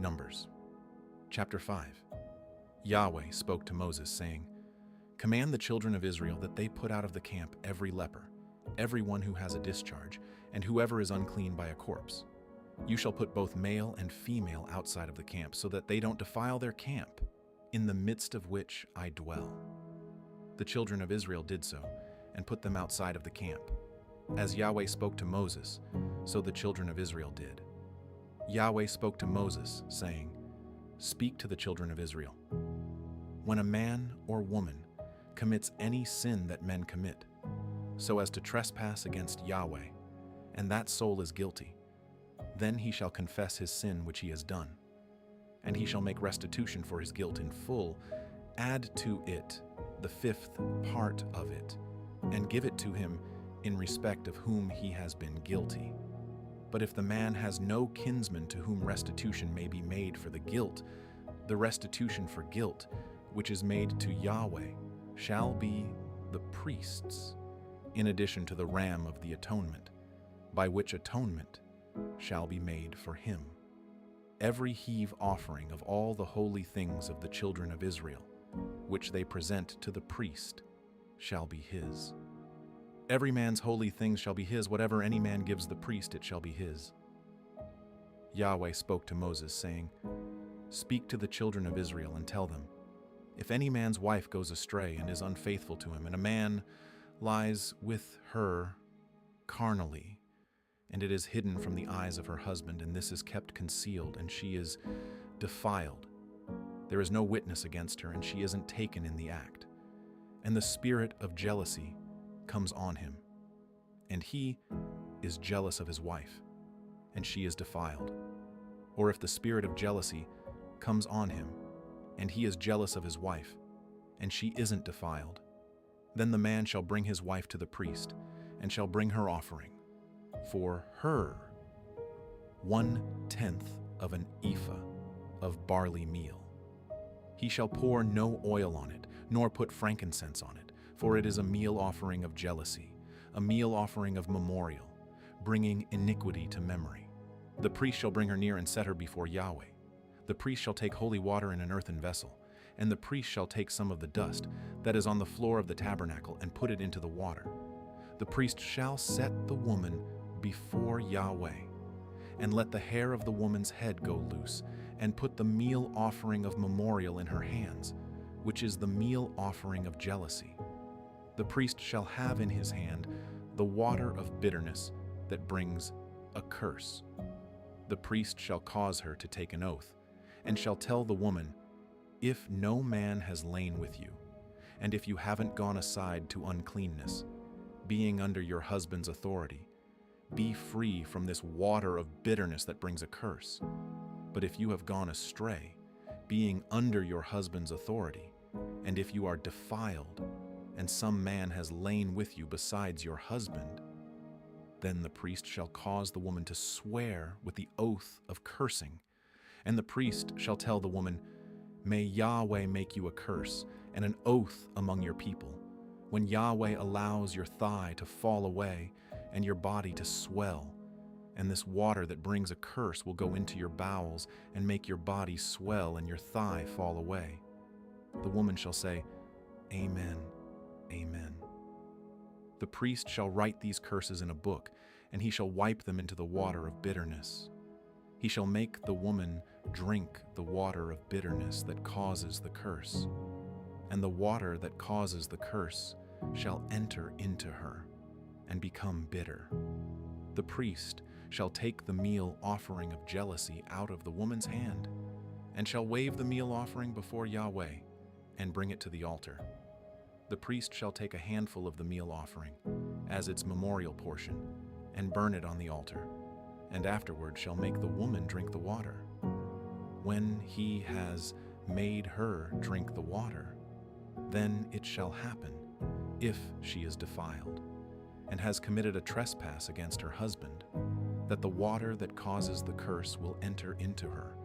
Numbers. Chapter 5. Yahweh spoke to Moses, saying, "Command the children of Israel that they put out of the camp every leper, everyone who has a discharge, and whoever is unclean by a corpse. You shall put both male and female outside of the camp, so that they don't defile their camp, in the midst of which I dwell." The children of Israel did so, and put them outside of the camp. As Yahweh spoke to Moses, so the children of Israel did. Yahweh spoke to Moses, saying, "Speak to the children of Israel. When a man or woman commits any sin that men commit, so as to trespass against Yahweh, and that soul is guilty, then he shall confess his sin which he has done, and he shall make restitution for his guilt in full, add to it the fifth part of it, and give it to him in respect of whom he has been guilty. But if the man has no kinsman to whom restitution may be made for the guilt, the restitution for guilt, which is made to Yahweh, shall be the priest's, in addition to the ram of the atonement, by which atonement shall be made for him. Every heave offering of all the holy things of the children of Israel, which they present to the priest, shall be his. Every man's holy things shall be his. Whatever any man gives the priest, it shall be his." Yahweh spoke to Moses, saying, "Speak to the children of Israel and tell them, if any man's wife goes astray and is unfaithful to him, and a man lies with her carnally, and it is hidden from the eyes of her husband, and this is kept concealed, and she is defiled, there is no witness against her, and she isn't taken in the act, and the spirit of jealousy comes on him, and he is jealous of his wife, and she is defiled. Or if the spirit of jealousy comes on him, and he is jealous of his wife, and she isn't defiled, then the man shall bring his wife to the priest, and shall bring her offering. For her 1/10 of an ephah of barley meal. He shall pour no oil on it, nor put frankincense on it, for it is a meal offering of jealousy, a meal offering of memorial, bringing iniquity to memory. The priest shall bring her near and set her before Yahweh. The priest shall take holy water in an earthen vessel, and the priest shall take some of the dust that is on the floor of the tabernacle and put it into the water. The priest shall set the woman before Yahweh, and let the hair of the woman's head go loose, and put the meal offering of memorial in her hands, which is the meal offering of jealousy. The priest shall have in his hand the water of bitterness that brings a curse. The priest shall cause her to take an oath, and shall tell the woman, "If no man has lain with you, and if you haven't gone aside to uncleanness, being under your husband's authority, be free from this water of bitterness that brings a curse. But if you have gone astray, being under your husband's authority, and if you are defiled, and some man has lain with you besides your husband, then the priest shall cause the woman to swear with the oath of cursing, and the priest shall tell the woman, 'May Yahweh make you a curse and an oath among your people, when Yahweh allows your thigh to fall away and your body to swell, and this water that brings a curse will go into your bowels and make your body swell and your thigh fall away.' The woman shall say, 'Amen, Amen.' The priest shall write these curses in a book, and he shall wipe them into the water of bitterness. He shall make the woman drink the water of bitterness that causes the curse, and the water that causes the curse shall enter into her and become bitter. The priest shall take the meal offering of jealousy out of the woman's hand, and shall wave the meal offering before Yahweh, and bring it to the altar. The priest shall take a handful of the meal offering as its memorial portion, and burn it on the altar, and afterward shall make the woman drink the water. When he has made her drink the water, then it shall happen, if she is defiled, and has committed a trespass against her husband, that the water that causes the curse will enter into her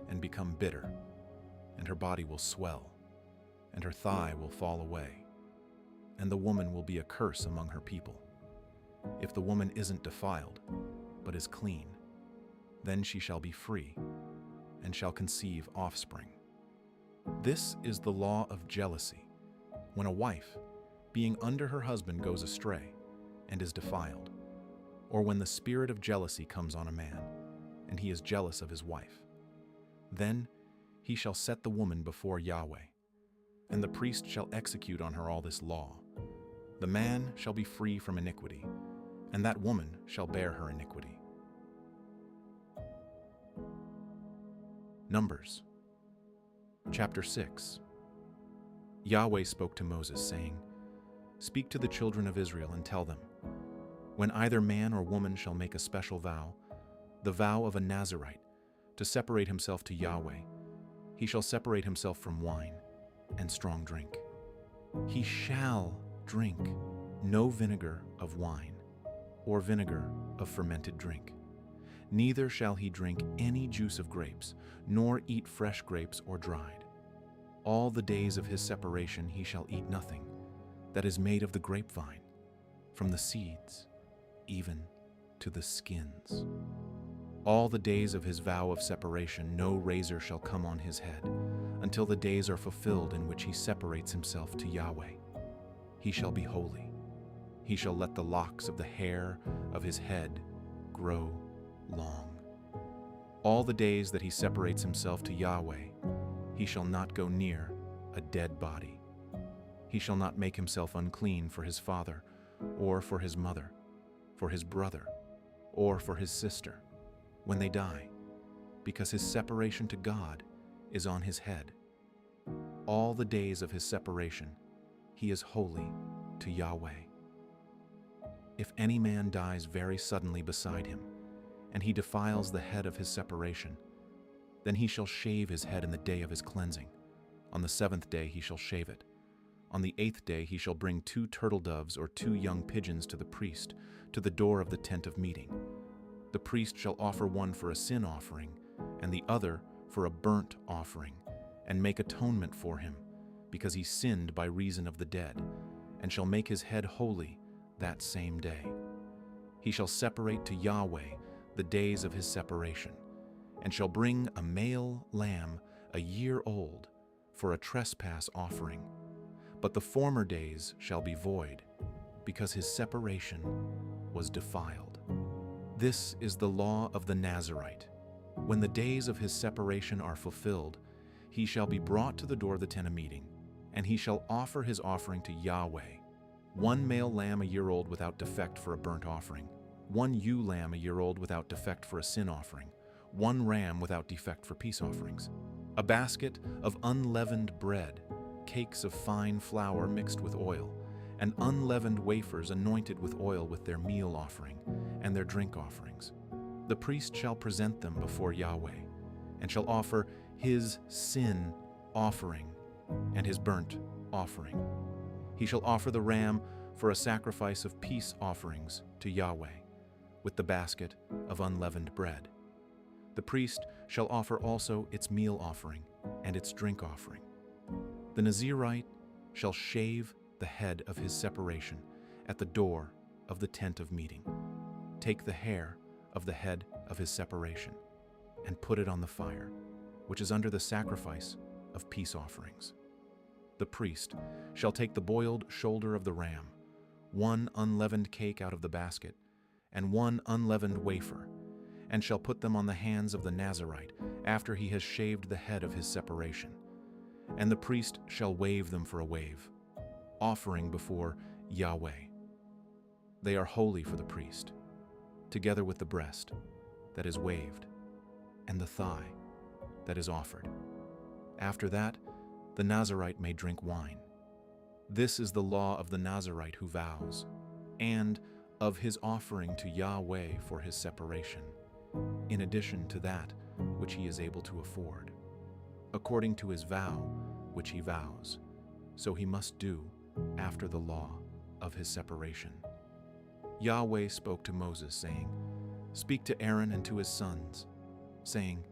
and become bitter, and her body will swell, and her thigh will fall away, and the woman will be a curse among her people. If the woman isn't defiled, but is clean, then she shall be free, and shall conceive offspring. This is the law of jealousy, when a wife, being under her husband, goes astray and is defiled, or when the spirit of jealousy comes on a man, and he is jealous of his wife. Then he shall set the woman before Yahweh, and the priest shall execute on her all this law. The man shall be free from iniquity, and that woman shall bear her iniquity. Numbers, chapter 6. Yahweh spoke to Moses, saying, "Speak to the children of Israel and tell them, when either man or woman shall make a special vow, the vow of a Nazirite, to separate himself to Yahweh, he shall separate himself from wine and strong drink. He shall drink no vinegar of wine or vinegar of fermented drink. Neither shall he drink any juice of grapes, nor eat fresh grapes or dried. All the days of his separation he shall eat nothing that is made of the grapevine, from the seeds even to the skins. All the days of his vow of separation no razor shall come on his head, until the days are fulfilled in which he separates himself to Yahweh. He shall be holy. He shall let the locks of the hair of his head grow long. All the days that he separates himself to Yahweh, he shall not go near a dead body. He shall not make himself unclean for his father, or for his mother, for his brother, or for his sister, when they die, because his separation to God is on his head. All the days of his separation he is holy to Yahweh. If any man dies very suddenly beside him, and he defiles the head of his separation, then he shall shave his head in the day of his cleansing. On the 7th day he shall shave it. On the 8th day he shall bring 2 turtle doves or 2 young pigeons to the priest, to the door of the tent of meeting. The priest shall offer one for a sin offering, and the other for a burnt offering, and make atonement for him, because he sinned by reason of the dead, and shall make his head holy that same day. He shall separate to Yahweh the days of his separation, and shall bring a male lamb a year old for a trespass offering. But the former days shall be void, because his separation was defiled. This is the law of the Nazirite. When the days of his separation are fulfilled, he shall be brought to the door of the tent of meeting, and he shall offer his offering to Yahweh: 1 male lamb a year old without defect for a burnt offering, 1 ewe lamb a year old without defect for a sin offering, 1 ram without defect for peace offerings, a basket of unleavened bread, cakes of fine flour mixed with oil, and unleavened wafers anointed with oil with their meal offering and their drink offerings. The priest shall present them before Yahweh, and shall offer his sin offering and his burnt offering. He shall offer the ram for a sacrifice of peace offerings to Yahweh, with the basket of unleavened bread. The priest shall offer also its meal offering and its drink offering. The Nazirite shall shave the head of his separation at the door of the tent of meeting. Take the hair of the head of his separation and put it on the fire, which is under the sacrifice of peace offerings. The priest shall take the boiled shoulder of the ram, 1 unleavened cake out of the basket, and 1 unleavened wafer, and shall put them on the hands of the Nazirite after he has shaved the head of his separation. And the priest shall wave them for a wave, offering before Yahweh. They are holy for the priest, together with the breast that is waved and the thigh that is offered. After that, the Nazirite may drink wine. This is the law of the Nazirite who vows, and of his offering to Yahweh for his separation, in addition to that which he is able to afford, according to his vow which he vows, so he must do after the law of his separation. Yahweh spoke to Moses, saying, "Speak to Aaron and to his sons, saying,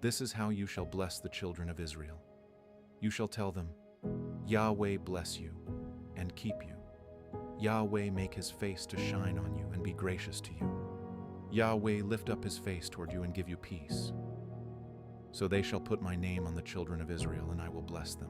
This is how you shall bless the children of Israel. You shall tell them, Yahweh bless you and keep you. Yahweh make his face to shine on you and be gracious to you. Yahweh lift up his face toward you and give you peace. So they shall put my name on the children of Israel, and I will bless them.